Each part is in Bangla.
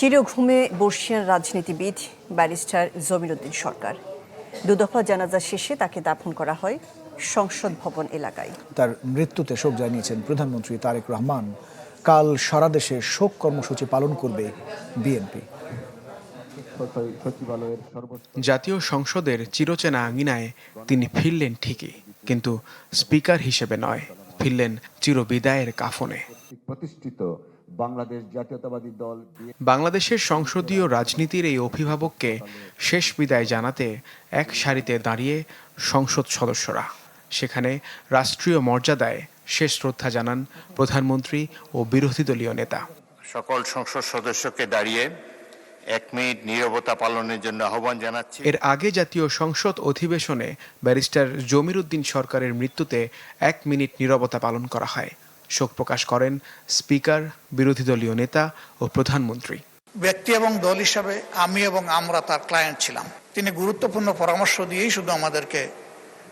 চিরঘুমে বর্ষিয়ান রাজনীতিবিদ ব্যারিস্টার জমির উদ্দিন সরকার। দুদফা জানাজা শেষে তাকে দাফন করা হয় সংসদ ভবন এলাকায়। তার মৃত্যুতে শোক জানিয়েছেন প্রধানমন্ত্রী তারেক রহমান। কাল সারা দেশে শোক কর্মসূচি পালন করবে বিএনপি। জাতীয় সংসদের চিরচেনা আঙিনায় তিনি ফিরলেন ঠিকই, কিন্তু স্পিকার হিসেবে নয়, ফিরলেন চিরবিদায়ের কাফনে। প্রতিষ্ঠিত বাংলাদেশ জাতীয়তাবাদী দল বাংলাদেশের সংসদীয় রাজনীতির এই অভিভাবককে শেষ বিদায় জানাতে এক সারিতে দাঁড়িয়ে সংসদ সদস্যরা। সেখানে রাষ্ট্রীয় মর্যাদায় শেষ শ্রদ্ধা জানান প্রধানমন্ত্রী ও বিরোধী দলীয় নেতা। সকল সংসদ সদস্যকে দাঁড়িয়ে 1 মিনিট নীরবতা পালনের জন্য আহ্বান জানাচ্ছি। এর আগে জাতীয় সংসদ অধিবেশনে ব্যারিস্টার জমির উদ্দিন সরকারের মৃত্যুতে 1 মিনিট নীরবতা পালন করা হয়। শোক প্রকাশ করেন স্পিকার, বিরোধী দলীয় নেতা ও প্রধানমন্ত্রী। ব্যক্তি এবং দল হিসাবে আমি এবং আমরা তার ক্লায়েন্ট ছিলাম। তিনি গুরুত্বপূর্ণ পরামর্শ দিয়েই শুধু আমাদেরকে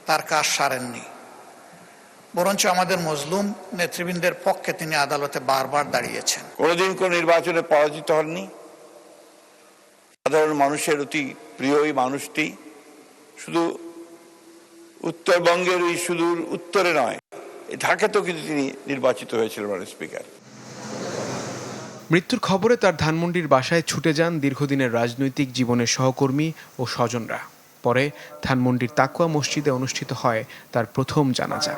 তার কাজ সারেননি, বরঞ্চ আমাদের মজলুম নেতৃবৃন্দের পক্ষে তিনি আদালতে বারবার দাঁড়িয়েছেন। কোনোদিন কোন নির্বাচনে পরাজিত হননি। সাধারণ মানুষের অতি প্রিয় এই মানুষটি শুধু উত্তরবঙ্গের এই সুদূর উত্তরে নয়, ঢাকাতেও কিন্তু তিনি নির্বাচিত হয়েছিলেন স্পিকার। মৃত্যুর খবরে তার ধানমন্ডির বাসায় ছুটে যান দীর্ঘদিনের রাজনৈতিক জীবনের সহকর্মী ও স্বজনরা। পরে ধানমন্ডির তাকওয়া মসজিদে অনুষ্ঠিত হয় তার প্রথম জানাজা।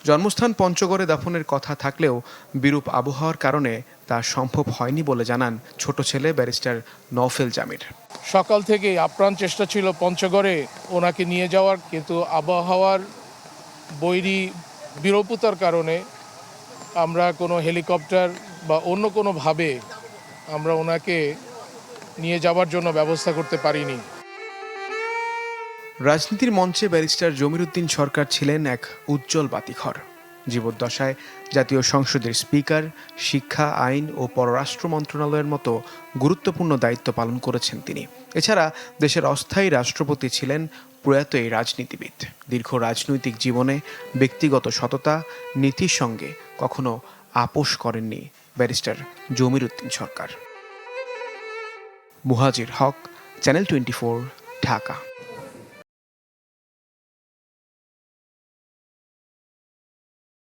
জন্মস্থান পঞ্চগড়ে দাফনের কথা থাকলেও বিরূপ আবহাওয়ার কারণে তা সম্ভব হয়নি বলে জানান ছোট ছেলে ব্যারিস্টার নওফেল জামির। সকাল থেকেই আপ্রাণ চেষ্টা ছিল পঞ্চগড়ে ওনাকে নিয়ে যাওয়ার, কিন্তু আবহাওয়ার বৈরী বিরূপতার কারণে আমরা কোনো হেলিকপ্টার বা অন্য কোনোভাবে আমরা ওনাকে নিয়ে যাওয়ার জন্য ব্যবস্থা করতে পারিনি। রাজনীতির মঞ্চে ব্যারিস্টার জমির উদ্দিন সরকার ছিলেন এক উজ্জ্বল বাতিঘর। জীবদ্দশায় জাতীয় সংসদের স্পিকার, শিক্ষা, আইন ও পররাষ্ট্র মন্ত্রণালয়ের মতো গুরুত্বপূর্ণ দায়িত্ব পালন করেছেন তিনি। এছাড়া দেশের অস্থায়ী রাষ্ট্রপতি ছিলেন প্রয়াত এই রাজনীতিবিদ। দীর্ঘ রাজনৈতিক জীবনে ব্যক্তিগত সততা, নীতির সঙ্গে কখনো আপোষ করেননি ব্যারিস্টার জমির উদ্দিন সরকার। মুহাজির হক, চ্যানেল 24, ঢাকা।